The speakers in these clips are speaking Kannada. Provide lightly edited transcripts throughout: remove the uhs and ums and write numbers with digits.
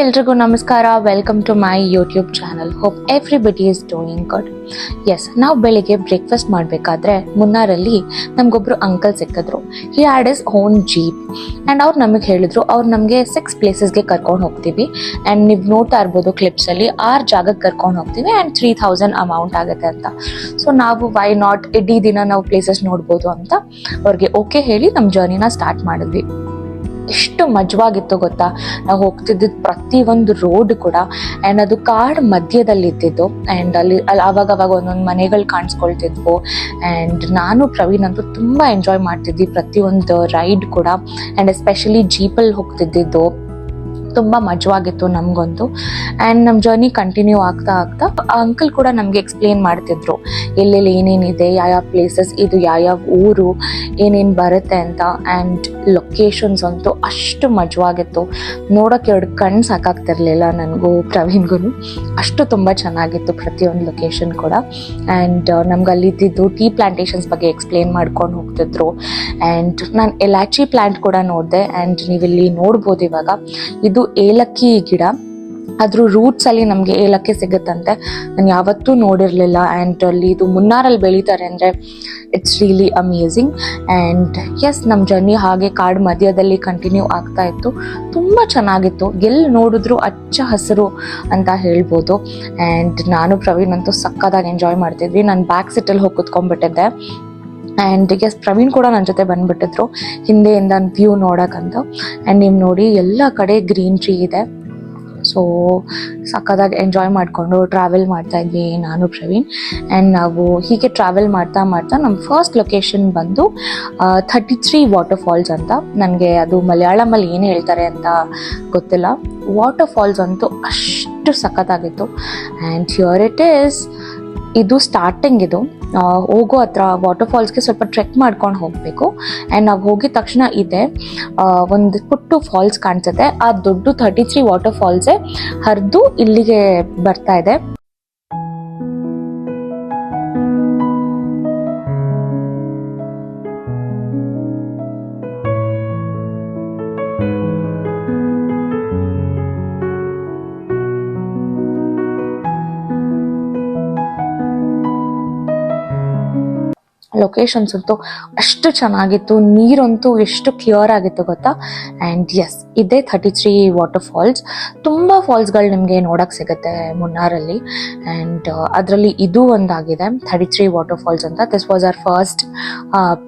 ಎಲ್ರಿಗೂ ನಮಸ್ಕಾರ. Welcome to my YouTube channel. Hope everybody is doing good. Yes, ನಾವು ಬೆಳಿಗ್ಗೆ ಬ್ರೇಕ್ಫಾಸ್ಟ್ ಮಾಡಬೇಕಾದ್ರೆ ಮುನ್ನಾರಲ್ಲಿ ನಮಗೊಬ್ರು ಅಂಕಲ್ ಸಿಕ್ಕಿದ್ರು. He had his own jeep and ಅವ್ರು ನಮಗೆ ಹೇಳಿದ್ರು, ಅವ್ರು ನಮಗೆ 6 ಪ್ಲೇಸಸ್ಗೆ ಕರ್ಕೊಂಡು ಹೋಗ್ತೀವಿ ಆ್ಯಂಡ್ ನೀವು ನೋಡ್ತಾ ಇರ್ಬೋದು ಕ್ಲಿಪ್ಸಲ್ಲಿ 6 ಜಾಗಕ್ಕೆ ಕರ್ಕೊಂಡು ಹೋಗ್ತೀವಿ ಆ್ಯಂಡ್ 3000 ಅಮೌಂಟ್ ಆಗುತ್ತೆ ಅಂತ. ಸೊ ನಾವು ವೈ ನಾಟ್, ಇಡೀ ದಿನ ನಾವು ಪ್ಲೇಸಸ್ ನೋಡ್ಬೋದು ಅಂತ ಅವ್ರಿಗೆ ಓಕೆ ಹೇಳಿ ನಮ್ಮ ಜರ್ನಿನ ಸ್ಟಾರ್ಟ್ ಮಾಡಿದ್ವಿ. ಎಷ್ಟು ಮಜವಾಗಿತ್ತು ಗೊತ್ತಾ, ನಾವು ಹೋಗ್ತಿದ್ದ ಪ್ರತಿಯೊಂದು ರೋಡ್ ಕೂಡ ಆ್ಯಂಡ್ ಅದು ಕಾಡ್ ಮಧ್ಯದಲ್ಲಿ ಇದ್ದಿದ್ದು ಆ್ಯಂಡ್ ಅಲ್ಲಿ ಆವಾಗ ಒಂದೊಂದು ಮನೆಗಳು ಕಾಣಿಸ್ಕೊಳ್ತಿದ್ವು ಆ್ಯಂಡ್ ನಾನು ಪ್ರವೀಣ್ ಅಂತೂ ತುಂಬ ಎಂಜಾಯ್ ಮಾಡ್ತಿದ್ವಿ ಪ್ರತಿಯೊಂದು ರೈಡ್ ಕೂಡ ಆ್ಯಂಡ್ ಎಸ್ಪೆಷಲಿ ಜೀಪಲ್ಲಿ ಹೋಗ್ತಿದ್ದಿದ್ದು ತುಂಬ ಮಜವಾಗಿತ್ತು ನಮಗಂತೂ. ಆ್ಯಂಡ್ ನಮ್ಮ ಜರ್ನಿ ಕಂಟಿನ್ಯೂ ಆಗ್ತಾ ಅಂಕಲ್ ಕೂಡ ನಮಗೆ ಎಕ್ಸ್ಪ್ಲೇನ್ ಮಾಡ್ತಿದ್ರು ಎಲ್ಲೆಲ್ಲಿ ಏನೇನಿದೆ, ಯಾವ್ಯಾವ ಪ್ಲೇಸಸ್, ಇದು ಯಾವ್ಯಾವ ಊರು, ಏನೇನು ಬರುತ್ತೆ ಅಂತ. ಆ್ಯಂಡ್ ಲೊಕೇಶನ್ಸ್ ಅಂತೂ ಅಷ್ಟು ಮಜವಾಗಿತ್ತು, ನೋಡೋಕ್ಕೆ 2 ಕಣ್ಣು ಸಾಕಾಗ್ತಿರ್ಲಿಲ್ಲ ನನಗೂ ಪ್ರವೀಣ್ಗೂ. ಅಷ್ಟು ತುಂಬ ಚೆನ್ನಾಗಿತ್ತು ಪ್ರತಿಯೊಂದು ಲೊಕೇಶನ್ ಕೂಡ. ಆ್ಯಂಡ್ ನಮ್ಗೆ ಅಲ್ಲಿದ್ದು ಟೀ ಪ್ಲಾಂಟೇಶನ್ಸ್ ಬಗ್ಗೆ ಎಕ್ಸ್ಪ್ಲೇನ್ ಮಾಡ್ಕೊಂಡು ಹೋಗ್ತಿದ್ರು. ಆ್ಯಂಡ್ ನಾನು ಎಲಾಚಿ ಪ್ಲಾಂಟ್ ಕೂಡ ನೋಡಿದೆ ಆ್ಯಂಡ್ ನೀವಿಲ್ಲಿ ನೋಡ್ಬೋದು ಇವಾಗ ಇದು ಏಲಕ್ಕಿ ಗಿಡ. ಅದ್ರ ರೂಟ್ಸಲ್ಲಿ ನಮಗೆ ಏಲಕ್ಕಿ ಸಿಗುತ್ತಂತೆ, ನಾನು ಯಾವತ್ತೂ ನೋಡಿರಲಿಲ್ಲ. ಆ್ಯಂಡ್ ಅಲ್ಲಿ ಇದು ಮುನ್ನಾರಲ್ಲಿ ಬೆಳೀತಾರೆ ಅಂದರೆ it's really amazing. And yes, ನಮ್ಮ ಜರ್ನಿ ಹಾಗೆ ಕಾಡು ಮಧ್ಯದಲ್ಲಿ ಕಂಟಿನ್ಯೂ ಆಗ್ತಾ ಇತ್ತು. ತುಂಬ ಚೆನ್ನಾಗಿತ್ತು, ಎಲ್ಲಿ ನೋಡಿದ್ರು ಹಚ್ಚ ಹಸಿರು ಅಂತ ಹೇಳ್ಬೋದು. ಆ್ಯಂಡ್ ನಾನು ಪ್ರವೀಣ್ ಅಂತೂ ಸಕ್ಕತ್ತಾಗಿ ಎಂಜಾಯ್ ಮಾಡ್ತಿದ್ವಿ. ನಾನು ಬ್ಯಾಕ್ ಸೀಟಲ್ಲಿ ಹೋಗಿ ಕುತ್ಕೊಂಡ್ಬಿಟ್ಟಿದ್ದೆ ಆ್ಯಂಡ್ ಪ್ರವೀಣ್ ಕೂಡ ನನ್ನ ಜೊತೆ ಬಂದುಬಿಟ್ಟಿದ್ರು ಹಿಂದೆಯಿಂದ ವ್ಯೂ ನೋಡೋಕ್ಕಂತ. ಆ್ಯಂಡ್ ನೀವು ನೋಡಿ ಎಲ್ಲ ಕಡೆ ಗ್ರೀನ್ ಟ್ರೀ ಇದೆ. ಸೊ ಸಕ್ಕತ್ತಾಗಿ ಎಂಜಾಯ್ ಮಾಡಿಕೊಂಡು ಟ್ರಾವೆಲ್ ಮಾಡ್ತಾ ಇದ್ವಿ ನಾನು ಪ್ರವೀಣ್. ಆ್ಯಂಡ್ ನಾವು ಹೀಗೆ ಟ್ರಾವೆಲ್ ಮಾಡ್ತಾ ನಮ್ಮ ಫಸ್ಟ್ ಲೊಕೇಶನ್ ಬಂದು 33 ವಾಟರ್ ಫಾಲ್ಸ್ ಅಂತ. ನನಗೆ ಅದು ಮಲಯಾಳಮಲ್ಲಿ ಏನು ಹೇಳ್ತಾರೆ ಅಂತ ಗೊತ್ತಿಲ್ಲ. ವಾಟರ್ ಫಾಲ್ಸ್ ಅಂತೂ ಅಷ್ಟು ಸಖತ್ತಾಗಿತ್ತು. And here it is. ಇದು ಸ್ಟಾರ್ಟಿಂಗ್. ಇದು ಹೋಗೋ ಹತ್ರ ವಾಟರ್ ಫಾಲ್ಸ್ಗೆ ಸ್ವಲ್ಪ ಟ್ರೆಕ್ ಮಾಡ್ಕೊಂಡು ಹೋಗಬೇಕು. ಆ್ಯಂಡ್ ನಾವು ಹೋಗಿದ ತಕ್ಷಣ ಇದೆ ಒಂದು ಪುಟ್ಟು ಫಾಲ್ಸ್ ಕಾಣಿಸುತ್ತೆ. ಆ ದೊಡ್ಡ 33 ವಾಟರ್ ಫಾಲ್ಸೇ ಹರಿದು ಇಲ್ಲಿಗೆ ಬರ್ತಾ ಇದೆ. ಲೊಕೇಶನ್ಸ್ ಅಂತೂ ಅಷ್ಟು ಚೆನ್ನಾಗಿತ್ತು, ನೀರಂತೂ ಎಷ್ಟು ಕ್ಲಿಯರ್ ಆಗಿತ್ತು ಗೊತ್ತಾ. ಆ್ಯಂಡ್ ಎಸ್, ಇದೇ 33 ವಾಟರ್ ಫಾಲ್ಸ್. ತುಂಬ ಫಾಲ್ಸ್ಗಳು ನಿಮಗೆ ನೋಡೋಕ್ಕೆ ಸಿಗುತ್ತೆ ಮುನ್ನಾರಲ್ಲಿ. ಆ್ಯಂಡ್ ಅದರಲ್ಲಿ ಇದು ಒಂದಾಗಿದೆ 33 ವಾಟರ್ ಫಾಲ್ಸ್ ಅಂತ. This was our first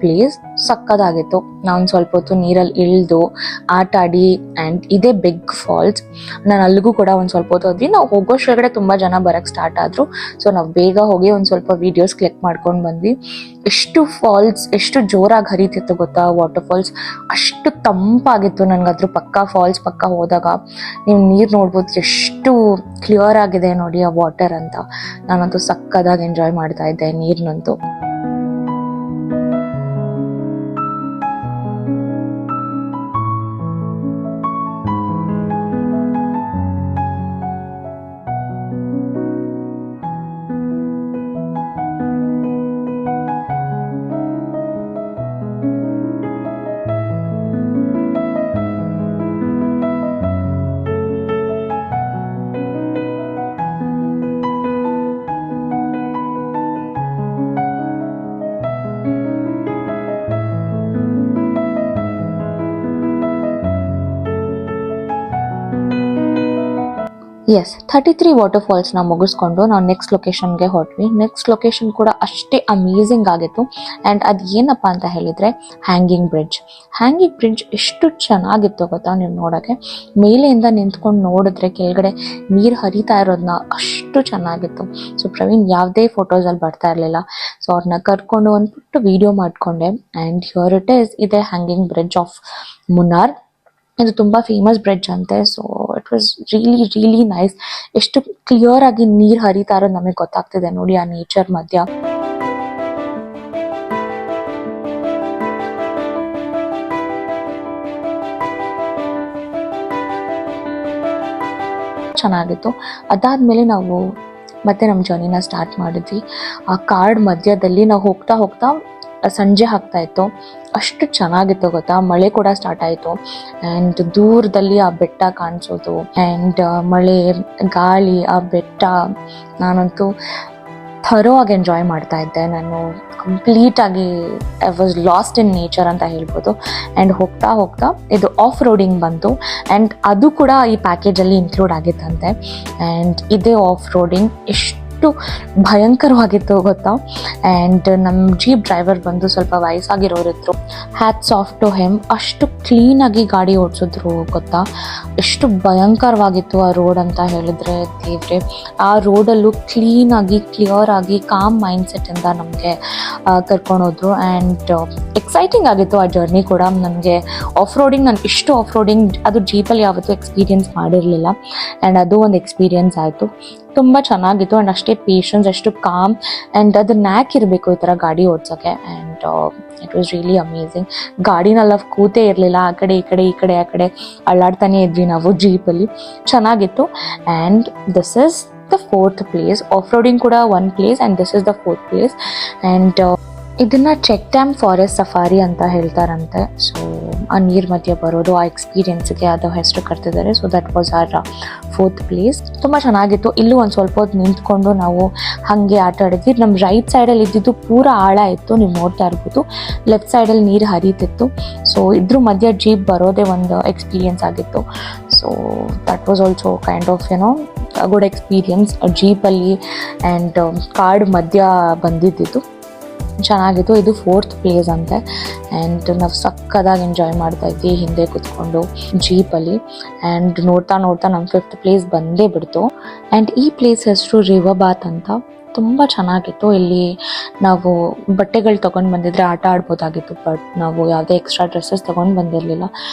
place. ಸಕ್ಕದಾಗಿತ್ತು. ನಾನು ಸ್ವಲ್ಪ ಹೊತ್ತು ನೀರಲ್ಲಿ ಇಳಿದು ಆಟ ಆಡಿ. ಆ್ಯಂಡ್ ಇದೇ ಬಿಗ್ ಫಾಲ್ಸ್. ನಾನು ಅಲ್ಲಿಗೂ ಕೂಡ ಒಂದು ಸ್ವಲ್ಪ ಹೊತ್ತು ಹೋದ್ವಿ. ನಾವು ಹೋಗೋಷ್ಟ್ರೊಳಗಡೆ ತುಂಬ ಜನ ಬರೋಕ್ಕೆ ಸ್ಟಾರ್ಟ್ ಆದರು. ಸೊ ನಾವು ಬೇಗ ಹೋಗಿ ಒಂದು ಸ್ವಲ್ಪ ವೀಡಿಯೋಸ್ ಕ್ಲಿಕ್ ಮಾಡ್ಕೊಂಡು ಬಂದ್ವಿ. ಎಷ್ಟು ಫಾಲ್ಸ್ ಎಷ್ಟು ಜೋರಾಗಿ ಹರಿತಿತ್ತು ಗೊತ್ತಾ ವಾಟರ್ ಫಾಲ್ಸ್. ಅಷ್ಟು ತಂಪಾಗಿತ್ತು. ನನಗೆ ಅದ್ರ ಫಾಲ್ಸ್ ಪಕ್ಕ ಹೋದಾಗ ನೀವು ನೀರು ನೋಡ್ಬೋದು, ಎಷ್ಟು ಕ್ಲಿಯರ್ ಆಗಿದೆ ನೋಡಿ ಆ ವಾಟರ್ ಅಂತ. ನಾನಂತೂ ಸಕ್ಕದಾಗಿ ಎಂಜಾಯ್ ಮಾಡ್ತಾ ಇದ್ದೆ ನೀರಿನಂತೂ. ಎಸ್, 33 ವಾಟರ್ ಫಾಲ್ಸ್ನ ಮುಗಿಸ್ಕೊಂಡು ನಾವು ನೆಕ್ಸ್ಟ್ ಲೊಕೇಶನ್ಗೆ ಹೊರಟ್ವಿ. ನೆಕ್ಸ್ಟ್ ಲೊಕೇಶನ್ ಕೂಡ ಅಷ್ಟೇ ಅಮೇಝಿಂಗ್ ಆಗಿತ್ತು. ಆ್ಯಂಡ್ ಅದು ಏನಪ್ಪ ಅಂತ ಹೇಳಿದರೆ ಹ್ಯಾಂಗಿಂಗ್ ಬ್ರಿಡ್ಜ್. ಹ್ಯಾಂಗಿಂಗ್ ಬ್ರಿಡ್ಜ್ ಎಷ್ಟು ಚೆನ್ನಾಗಿತ್ತು ಗೊತ್ತಾ ನೀವು ನೋಡೋಕ್ಕೆ. ಮೇಲೆಯಿಂದ ನಿಂತ್ಕೊಂಡು ನೋಡಿದ್ರೆ ಕೆಳಗಡೆ ನೀರು ಹರಿತಾ ಇರೋದನ್ನ ಅಷ್ಟು ಚೆನ್ನಾಗಿತ್ತು. ಸೊ ಪ್ರವೀಣ್ ಯಾವುದೇ ಫೋಟೋಸಲ್ಲಿ ಬರ್ತಾ ಇರಲಿಲ್ಲ. ಸೊ ಅವ್ರನ್ನ ಕರ್ಕೊಂಡು ಒಂದು ಪುಟ್ಟ ವೀಡಿಯೋ ಮಾಡಿಕೊಂಡೆ. And here it is. ಇದೆ ಹ್ಯಾಂಗಿಂಗ್ ಬ್ರಿಡ್ಜ್ ಆಫ್ ಮುನ್ನಾರ್. ಇದು ತುಂಬ ಫೇಮಸ್ ಬ್ರಿಡ್ಜ್ ಅಂತೆ. So it was really nice. ಎಷ್ಟು ಕ್ಲಿಯರ್ ಆಗಿ ನೀರು ಹರಿತಾ ಇರೋದು ನಮಗೆ ಗೊತ್ತಾಗ್ತಿದೆ ನೋಡಿ ಆ ನೇಚರ್ ಮಧ್ಯ. ಚೆನ್ನಾಗಿತ್ತು. ಅದಾದ್ಮೇಲೆ ನಾವು ಮತ್ತೆ ನಮ್ಮ ಜರ್ನಿನ ಸ್ಟಾರ್ಟ್ ಮಾಡಿದ್ವಿ. ಆ ಕಾಡ್ ಮಧ್ಯದಲ್ಲಿ ನಾವು ಹೋಗ್ತಾ ಸಂಜೆ ಆಗ್ತಾ ಇತ್ತು, ಅಷ್ಟು ಚೆನ್ನಾಗಿತ್ತು ಗೊತ್ತಾ. ಮಳೆ ಕೂಡ ಸ್ಟಾರ್ಟ್ ಆಯಿತು ಆ್ಯಂಡ್ ದೂರದಲ್ಲಿ ಆ ಬೆಟ್ಟ ಕಾಣಿಸೋದು ಆ್ಯಂಡ್ ಮಳೆ, ಗಾಳಿ, ಆ ಬೆಟ್ಟ, ನಾನಂತೂ ಥರೋ ಆಗಿ ಎಂಜಾಯ್ ಮಾಡ್ತಾ ಇದ್ದೆ. ನಾನು ಕಂಪ್ಲೀಟಾಗಿ I was lost in nature ಅಂತ ಹೇಳ್ಬೋದು. ಆ್ಯಂಡ್ ಹೋಗ್ತಾ ಹೋಗ್ತಾ ಇದು ಆಫ್ ರೋಡಿಂಗ್ ಬಂತು ಆ್ಯಂಡ್ ಅದು ಕೂಡ ಈ ಪ್ಯಾಕೇಜಲ್ಲಿ ಇನ್ಕ್ಲೂಡ್ ಆಗಿತ್ತಂತೆ. ಆ್ಯಂಡ್ ಇದೇ ಆಫ್ ರೋಡಿಂಗ್ ಎಷ್ಟು ಭಯಂಕರವಾಗಿತ್ತು ಗೊತ್ತಾ. ಆ್ಯಂಡ್ ನಮ್ಮ ಜೀಪ್ ಡ್ರೈವರ್ ಬಂದು ಸ್ವಲ್ಪ ವಯಸ್ಸಾಗಿರೋರಿದ್ರು, ಹ್ಯಾಟ್ಸ್ ಆಫ್ ಟು ಹೆಮ್. ಅಷ್ಟು ಕ್ಲೀನಾಗಿ ಗಾಡಿ ಓಡಿಸಿದ್ರು ಗೊತ್ತಾ. ಎಷ್ಟು ಭಯಂಕರವಾಗಿತ್ತು ಆ ರೋಡ್ ಅಂತ ಹೇಳಿದ್ರೆ ದೇವ್ರೆ. ಆ ರೋಡಲ್ಲೂ ಕ್ಲೀನಾಗಿ, ಕ್ಲಿಯರ್ ಆಗಿ, ಕಾಮ್ ಮೈಂಡ್ಸೆಟ್ಟಿಂದ ನಮಗೆ ಕರ್ಕೊಂಡೋದ್ರು. ಆ್ಯಂಡ್ ಎಕ್ಸೈಟಿಂಗ್ ಆಗಿತ್ತು ಆ ಜರ್ನಿ ಕೂಡ. ನನಗೆ ಆಫ್ ರೋಡಿಂಗ್, ನಾನು ಇಷ್ಟು ಆಫ್ ರೋಡಿಂಗ್ ಅದು ಜೀಪಲ್ಲಿ ಯಾವತ್ತೂ ಎಕ್ಸ್ಪೀರಿಯನ್ಸ್ ಮಾಡಿರಲಿಲ್ಲ. ಆ್ಯಂಡ್ ಅದು ಒಂದು ಎಕ್ಸ್ಪೀರಿಯನ್ಸ್ ಆಯಿತು. ತುಂಬ ಚೆನ್ನಾಗಿತ್ತು ಆ್ಯಂಡ್ ಅಷ್ಟೇ ಪೇಷನ್ಸ್, ಅಷ್ಟು ಕಾಮ್ ಆ್ಯಂಡ್ ಅದು ನ್ಯಾಕ್ ಇರಬೇಕು ಈ ಥರ ಗಾಡಿ ಓಡಿಸೋಕ್ಕೆ. And it was really amazing. ಗಾಡಿನೆಲ್ಲ ಕೂತೇ ಇರಲಿಲ್ಲ, ಆ ಕಡೆ ಈ ಕಡೆ, ಈ ಕಡೆ ಆ ಕಡೆ ಅಳ್ಳಾಡ್ತಾನೆ ಇದ್ವಿ ನಾವು ಜೀಪಲ್ಲಿ. ಚೆನ್ನಾಗಿತ್ತು. And this is the 4th place. Off roading ಕೂಡ 1 place and this is the 4th place. And ಇದನ್ನ ಚೆಕ್ ಡ್ಯಾಮ್ ಫಾರೆಸ್ಟ್ ಸಫಾರಿ ಅಂತ ಹೇಳ್ತಾರಂತೆ. ಸೊ ಆ ನೀರ್ ಮಧ್ಯೆ ಬರೋದು, ಆ ಎಕ್ಸ್ಪೀರಿಯನ್ಸ್ಗೆ ಅದು ಹೆಸರು ಕರ್ತಿದ್ದಾರೆ. So that was our 4th place. ತುಂಬ ಚೆನ್ನಾಗಿತ್ತು. ಇಲ್ಲೂ ಒಂದು ಸ್ವಲ್ಪ ಹೊತ್ತು ನಿಂತ್ಕೊಂಡು ನಾವು ಹಾಗೆ ಆಟ ಆಡಿದ್ವಿ. ನಮ್ಮ ರೈಟ್ ಸೈಡಲ್ಲಿ ಇದ್ದಿದ್ದು ಪೂರ ಆಳ ಇತ್ತು, ನೀವು ನೋಡ್ತಾ ಇರ್ಬೋದು. ಲೆಫ್ಟ್ ಸೈಡಲ್ಲಿ ನೀರು ಹರಿತಿತ್ತು. ಸೊ ಇದ್ರ ಮಧ್ಯೆ ಜೀಪ್ ಬರೋದೇ ಒಂದು ಎಕ್ಸ್ಪೀರಿಯನ್ಸ್ ಆಗಿತ್ತು. So that was also kind of good experience ಜೀಪಲ್ಲಿ. ಆ್ಯಂಡ್ ಕಾಡು ಮಧ್ಯ ಬಂದಿದ್ದಿತ್ತು, ಚೆನ್ನಾಗಿತ್ತು. ಇದು 4th ಪ್ಲೇಸ್ ಅಂತೆ. ಆ್ಯಂಡ್ ನಾವು ಸಕ್ಕದಾಗಿ ಎಂಜಾಯ್ ಮಾಡ್ತಾ ಇದ್ವಿ ಹಿಂದೆ ಕೂತ್ಕೊಂಡು ಜೀಪಲ್ಲಿ. ಆ್ಯಂಡ್ ನೋಡ್ತಾ ನೋಡ್ತಾ ನಮ್ಮ 5th ಪ್ಲೇಸ್ ಬಂದೇ ಬಿಡ್ತು. ಆ್ಯಂಡ್ ಈ ಪ್ಲೇಸ್ ಹೆಸರು ರಿವರ್ಬಾತ್ ಅಂತ. ತುಂಬ ಚೆನ್ನಾಗಿತ್ತು. ಇಲ್ಲಿ ನಾವು ಬಟ್ಟೆಗಳು ತೊಗೊಂಡು ಬಂದಿದ್ರೆ ಆಟ ಆಡ್ಬೋದಾಗಿತ್ತು, ಬಟ್ ನಾವು ಯಾವುದೇ ಎಕ್ಸ್ಟ್ರಾ ಡ್ರೆಸ್ಸಸ್ ತೊಗೊಂಡು ಬಂದಿರಲಿಲ್ಲ.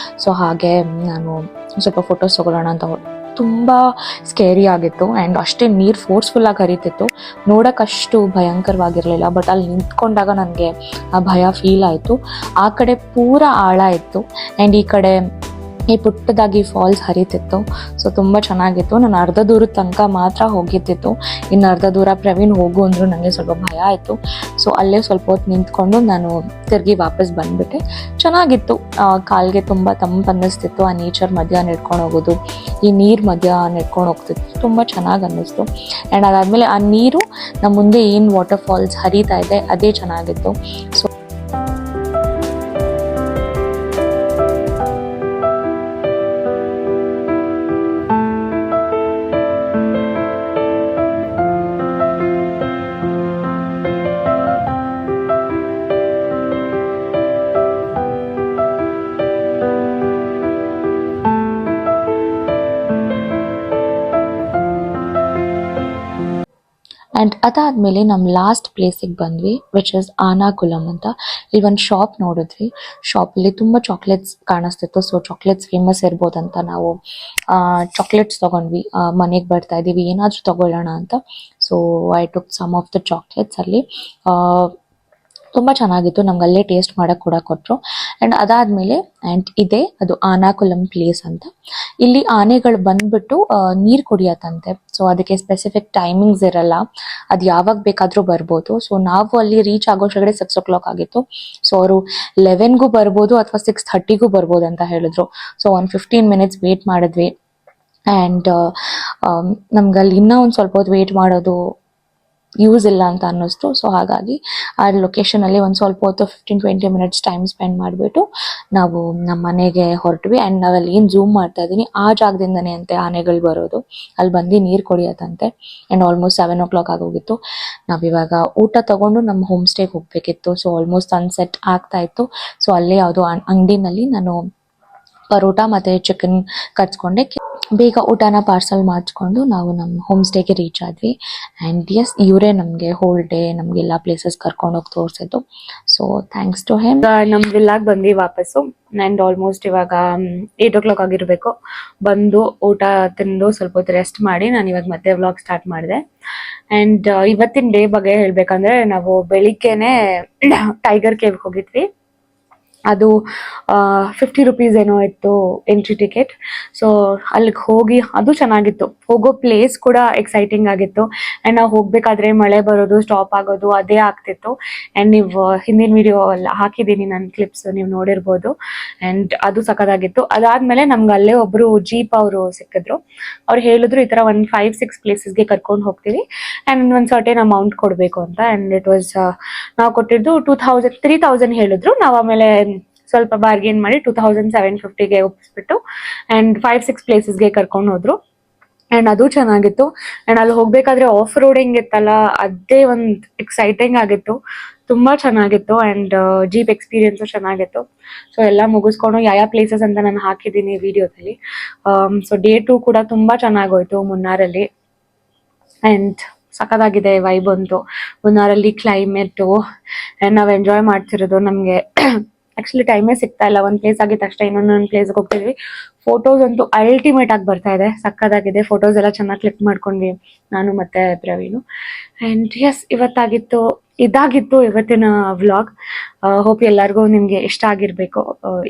ಸೊ ಹಾಗೆ ನಾನು ಸ್ವಲ್ಪ ಫೋಟೋಸ್ ತೊಗೊಳ್ಳೋಣ ಅಂತ ತುಂಬ ಸ್ಕೇರಿ ಆಗಿತ್ತು. ಆ್ಯಂಡ್ ಅಷ್ಟೇ ನೀರು ಫೋರ್ಸ್ಫುಲ್ಲಾಗಿ ಹರಿತಿತ್ತು. ನೋಡೋಕ್ಕಷ್ಟು ಭಯಂಕರವಾಗಿರಲಿಲ್ಲ, ಬಟ್ ಅಲ್ಲಿ ನಿಂತ್ಕೊಂಡಾಗ ನನಗೆ ಆ ಭಯ ಫೀಲ್ ಆಯಿತು. ಆ ಕಡೆ ಪೂರ ಆಳ ಇತ್ತು ಆ್ಯಂಡ್ ಈ ಕಡೆ ಈ ಪುಟ್ಟದಾಗಿ ಫಾಲ್ಸ್ ಹರಿತಿತ್ತು. ಸೊ ತುಂಬ ಚೆನ್ನಾಗಿತ್ತು. ನಾನು ಅರ್ಧ ದೂರದ ತನಕ ಮಾತ್ರ ಹೋಗಿದ್ದಿತ್ತು. ಇನ್ನು ಅರ್ಧ ದೂರ ಪ್ರವೀಣ್ ಹೋಗು ಅಂದರು. ನನಗೆ ಸ್ವಲ್ಪ ಭಯ ಆಯಿತು. ಸೊ ಅಲ್ಲೇ ಸ್ವಲ್ಪ ಹೊತ್ತು ನಿಂತ್ಕೊಂಡು ನಾನು ತಿರುಗಿ ವಾಪಸ್ ಬಂದುಬಿಟ್ಟೆ. ಚೆನ್ನಾಗಿತ್ತು. ಕಾಲಿಗೆ ತುಂಬ ತಂಪು ಅನ್ನಿಸ್ತಿತ್ತು. ಆ ನೇಚರ್ ಮಧ್ಯ ನಡ್ಕೊಂಡು ಹೋಗೋದು, ಈ ನೀರು ಮಧ್ಯ ನಡ್ಕೊಂಡು ಹೋಗ್ತಿತ್ತು, ತುಂಬ ಚೆನ್ನಾಗಿ ಅನ್ನಿಸ್ತು. ಆ್ಯಂಡ್ ಅದಾದಮೇಲೆ ಆ ನೀರು ನಮ್ಮ ಮುಂದೆ ಏನು ವಾಟರ್ ಫಾಲ್ಸ್ ಹರಿತಾ ಇದೆ ಅದೇ ಚೆನ್ನಾಗಿತ್ತು. ಸೊ ಆ್ಯಂಡ್ ಅದಾದಮೇಲೆ ನಮ್ಮ ಲಾಸ್ಟ್ ಪ್ಲೇಸಿಗೆ ಬಂದ್ವಿ, ವಿಚ್ ಇಸ್ ಆನಾಕುಲಂ ಅಂತ. ಇಲ್ಲಿ ಒಂದು ಶಾಪ್ ನೋಡಿದ್ವಿ. ಶಾಪಲ್ಲಿ ತುಂಬ ಚಾಕ್ಲೇಟ್ಸ್ ಕಾಣಿಸ್ತಿತ್ತು. ಸೊ ಚಾಕ್ಲೇಟ್ಸ್ ಫೇಮಸ್ ಇರ್ಬೋದಂತ ನಾವು ಚಾಕ್ಲೇಟ್ಸ್ ತೊಗೊಂಡ್ವಿ. ಮನೆಗೆ ಬರ್ತಾ ಇದ್ದೀವಿ, ಏನಾದರೂ ತೊಗೊಳ್ಳೋಣ ಅಂತ. So I took some of the chocolates. ಅಲ್ಲಿ ತುಂಬ ಚೆನ್ನಾಗಿತ್ತು. ನಮ್ಗೆ ಅಲ್ಲೇ ಟೇಸ್ಟ್ ಮಾಡೋಕ್ಕೆ ಕೂಡ ಕೊಟ್ಟರು. ಆ್ಯಂಡ್ ಅದಾದಮೇಲೆ ಇದೆ ಅದು ಆನಾಕುಲಂ ಪ್ಲೇಸ್ ಅಂತ. ಇಲ್ಲಿ ಆನೆಗಳು ಬಂದ್ಬಿಟ್ಟು ನೀರು ಕುಡಿಯತ್ತಂತೆ. ಸೊ ಅದಕ್ಕೆ ಸ್ಪೆಸಿಫಿಕ್ ಟೈಮಿಂಗ್ಸ್ ಇರಲ್ಲ, ಅದು ಯಾವಾಗ ಬೇಕಾದರೂ ಬರ್ಬೋದು. ಸೊ ನಾವು ಅಲ್ಲಿ ರೀಚ್ ಆಗೋಷ್ಟ್ರಗಡೆ 6 o'clock ಆಗಿತ್ತು. ಸೊ ಅವರು 11ಗೂ ಬರ್ಬೋದು ಅಥವಾ 6:30ಗೂ ಬರ್ಬೋದು ಅಂತ ಹೇಳಿದ್ರು. ಸೊ ಒಂದು 15 minutes ವೇಟ್ ಮಾಡಿದ್ವಿ. ಆ್ಯಂಡ್ ನಮ್ಗೆ ಅಲ್ಲಿ ಇನ್ನೂ ಒಂದು ಸ್ವಲ್ಪ ಹೊತ್ತು ವೇಟ್ ಮಾಡೋದು ಯೂಸ್ ಇಲ್ಲ ಅಂತ ಅನ್ನಿಸ್ತು. ಸೊ ಹಾಗಾಗಿ ಆ ಲೊಕೇಶನಲ್ಲಿ ಒಂದು ಸ್ವಲ್ಪ ಹೊತ್ತು 15-20 minutes ಟೈಮ್ ಸ್ಪೆಂಡ್ ಮಾಡಿಬಿಟ್ಟು ನಾವು ನಮ್ಮ ಮನೆಗೆ ಹೊರಟ್ವಿ. ಆ್ಯಂಡ್ ನಾವಲ್ಲಿ ಏನು ಝೂಮ್ ಮಾಡ್ತಾ ಇದ್ದೀನಿ ಆ ಜಾಗದಿಂದನೇ ಅಂತೆ ಆನೆಗಳು ಬರೋದು. ಅಲ್ಲಿ ಬಂದು ನೀರು ಕುಡಿಯತ್ತಂತೆ. ಆ್ಯಂಡ್ ಆಲ್ಮೋಸ್ಟ್ 7 o'clock ಆಗೋಗಿತ್ತು. ನಾವಿವಾಗ ಊಟ ತೊಗೊಂಡು ನಮ್ಮ ಹೋಮ್ ಸ್ಟೇಗೆ ಹೋಗಬೇಕಿತ್ತು. ಸೊ ಆಲ್ಮೋಸ್ಟ್ ಸನ್ಸೆಟ್ ಆಗ್ತಾ ಇತ್ತು. ಸೊ ಅಲ್ಲೇ ಯಾವುದೋ ಅಂಗಡಿನಲ್ಲಿ ನಾನು ಪರೋಟ ಮತ್ತು ಚಿಕನ್ ಕಟ್ಸ್ಕೊಂಡೆ. ಬೇಗ ಊಟನ ಪಾರ್ಸಲ್ ಮಾಡಿಸ್ಕೊಂಡು ನಾವು ನಮ್ಮ ಹೋಮ್ ಸ್ಟೇಗೆ ರೀಚ್ ಆದ್ವಿ. ಆ್ಯಂಡ್ ಎಸ್, ಇವರೇ ನಮಗೆ ಹೋಲ್ ಡೇ ನಮಗೆಲ್ಲ ಪ್ಲೇಸಸ್ ಕರ್ಕೊಂಡೋಗಿ ತೋರಿಸಿದ್ದು. So thanks to him. ನಮ್ಮ ವಿಲ್ಲಾಗ್ ಬಂದ್ವಿ ವಾಪಸ್ಸು. ಆ್ಯಂಡ್ ಆಲ್ಮೋಸ್ಟ್ ಇವಾಗ 8 o'clock ಆಗಿರಬೇಕು. ಬಂದು ಊಟ ತಿಂದು ಸ್ವಲ್ಪ ಹೊತ್ತು ರೆಸ್ಟ್ ಮಾಡಿ ನಾನು ಇವಾಗ ಮತ್ತೆ ವ್ಲಾಗ್ ಸ್ಟಾರ್ಟ್ ಮಾಡಿದೆ. ಆ್ಯಂಡ್ ಇವತ್ತಿನ ಡೇ ಬಗ್ಗೆ ಹೇಳಬೇಕಂದ್ರೆ ನಾವು ಬೆಳಿಗ್ಗೆನೆ ಟೈಗರ್ ಕೇವ್ಗೆ ಹೋಗಿದ್ವಿ. ಅದು 50 ರೂಪೀಸ್ ಏನೋ ಇತ್ತು ಎಂಟ್ರಿ ಟಿಕೆಟ್. ಸೊ ಅಲ್ಲಿಗೆ ಹೋಗಿ ಅದು ಚೆನ್ನಾಗಿತ್ತು. ಹೋಗೋ ಪ್ಲೇಸ್ ಕೂಡ ಎಕ್ಸೈಟಿಂಗ್ ಆಗಿತ್ತು. ಆ್ಯಂಡ್ ನಾವು ಹೋಗಬೇಕಾದ್ರೆ ಮಳೆ ಬರೋದು, ಸ್ಟಾಪ್ ಆಗೋದು ಅದೇ ಆಗ್ತಿತ್ತು. ಆ್ಯಂಡ್ ನೀವು ಹಿಂದಿನ ವಿಡಿಯೋ ಎಲ್ಲ ಹಾಕಿದ್ದೀನಿ ನನ್ನ ಕ್ಲಿಪ್ಸ್, ನೀವು ನೋಡಿರ್ಬೋದು. ಆ್ಯಂಡ್ ಅದು ಸಖತ್ತಾಗಿತ್ತು. ಅದಾದಮೇಲೆ ನಮ್ಗೆ ಅಲ್ಲೇ ಒಬ್ಬರು ಜೀಪ್ ಅವರು ಸಿಕ್ಕಿದ್ರು. ಅವ್ರು ಹೇಳಿದ್ರು ಈ ಥರ ಒಂದು 5-6 ಪ್ಲೇಸಸ್ಗೆ ಕರ್ಕೊಂಡು ಹೋಗ್ತೀವಿ ಆ್ಯಂಡ್ ಒಂದು ಸರ್ಟೇನ್ ಅಮೌಂಟ್ ಕೊಡಬೇಕು ಅಂತ. ಆ್ಯಂಡ್ ಇಟ್ ವಾಸ್ ನಾವು ಕೊಟ್ಟಿದ್ದು 3,000 ಹೇಳಿದ್ರು. ನಾವು ಆಮೇಲೆ ಸ್ವಲ್ಪ ಬಾರ್ಗೇನ್ ಮಾಡಿ 2,750ಗೆ ಒಪ್ಪಿಸ್ಬಿಟ್ಟು ಆ್ಯಂಡ್ 5-6 ಪ್ಲೇಸಸ್ಗೆ ಕರ್ಕೊಂಡು ಹೋದ್ರು. ಆ್ಯಂಡ್ ಅದು ಚೆನ್ನಾಗಿತ್ತು. ಆ್ಯಂಡ್ ಅಲ್ಲಿ ಹೋಗ್ಬೇಕಾದ್ರೆ ಆಫ್ ರೋಡಿಂಗ್ ಇತ್ತಲ್ಲ, ಅದೇ ಒಂದು ಎಕ್ಸೈಟಿಂಗ್ ಆಗಿತ್ತು. ತುಂಬ ಚೆನ್ನಾಗಿತ್ತು. ಆ್ಯಂಡ್ ಜೀಪ್ ಎಕ್ಸ್ಪೀರಿಯನ್ಸು ಚೆನ್ನಾಗಿತ್ತು. ಸೊ ಎಲ್ಲ ಮುಗಿಸ್ಕೊಂಡು ಯಾವ ಪ್ಲೇಸಸ್ ಅಂತ ನಾನು ಹಾಕಿದ್ದೀನಿ ವಿಡಿಯೋದಲ್ಲಿ. ಸೊ ಡೇ 2 ಕೂಡ ತುಂಬ ಚೆನ್ನಾಗೋಯ್ತು ಮುನ್ನಾರಲ್ಲಿ. ಆ್ಯಂಡ್ ಸಖತ್ತಾಗಿದೆ ವೈಬ್ ಅಂತೂ ಮುನ್ನಾರಲ್ಲಿ. ಕ್ಲೈಮೇಟು ಆ್ಯಂಡ್ ನಾವು ಎಂಜಾಯ್ ಮಾಡ್ತಿರೋದು. ನಮಗೆ ಆ್ಯಕ್ಚುಲಿ ಟೈಮೇ ಸಿಗ್ತಾ ಇಲ್ಲ. ಒಂದು ಪ್ಲೇಸ್ ಆಗಿದ ತಕ್ಷಣ ಇನ್ನೊಂದೊಂದು ಪ್ಲೇಸ್ಗೆ ಹೋಗ್ತಿದ್ವಿ. ಫೋಟೋಸ್ ಅಂತೂ ಅಲ್ಟಿಮೇಟ್ ಆಗಿ ಬರ್ತಾ ಇದೆ, ಸಖತ್ತಾಗಿದೆ. ಫೋಟೋಸ್ ಎಲ್ಲ ಚೆನ್ನಾಗಿ ಕ್ಲಿಕ್ ಮಾಡ್ಕೊಂಡ್ವಿ ನಾನು ಮತ್ತೆ ಪ್ರವೀಣು. ಆ್ಯಂಡ್ ಎಸ್, ಇದಾಗಿತ್ತು ಇವತ್ತಿನ ವ್ಲಾಗ್. ಹೋಪ್ ಎಲ್ಲರಿಗೂ ನಿಮಗೆ ಇಷ್ಟ ಆಗಿರಬೇಕು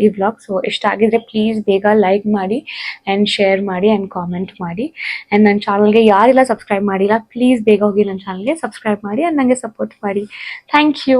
ಈ ವ್ಲಾಗ್. ಸೊ ಇಷ್ಟ ಆಗಿದ್ರೆ ಪ್ಲೀಸ್ ಬೇಗ ಲೈಕ್ ಮಾಡಿ ಆ್ಯಂಡ್ ಶೇರ್ ಮಾಡಿ ಆ್ಯಂಡ್ ಕಾಮೆಂಟ್ ಮಾಡಿ. ಆ್ಯಂಡ್ ನನ್ನ ಚಾನಲ್ಗೆ ಯಾರೆಲ್ಲ ಸಬ್ಸ್ಕ್ರೈಬ್ ಮಾಡಿಲ್ಲ ಪ್ಲೀಸ್ ಬೇಗ ಹೋಗಿ ನನ್ನ ಚಾನಲ್ಗೆ ಸಬ್ಸ್ಕ್ರೈಬ್ ಮಾಡಿ ಆ್ಯಂಡ್ ನನಗೆ ಸಪೋರ್ಟ್ ಮಾಡಿ. Thank you.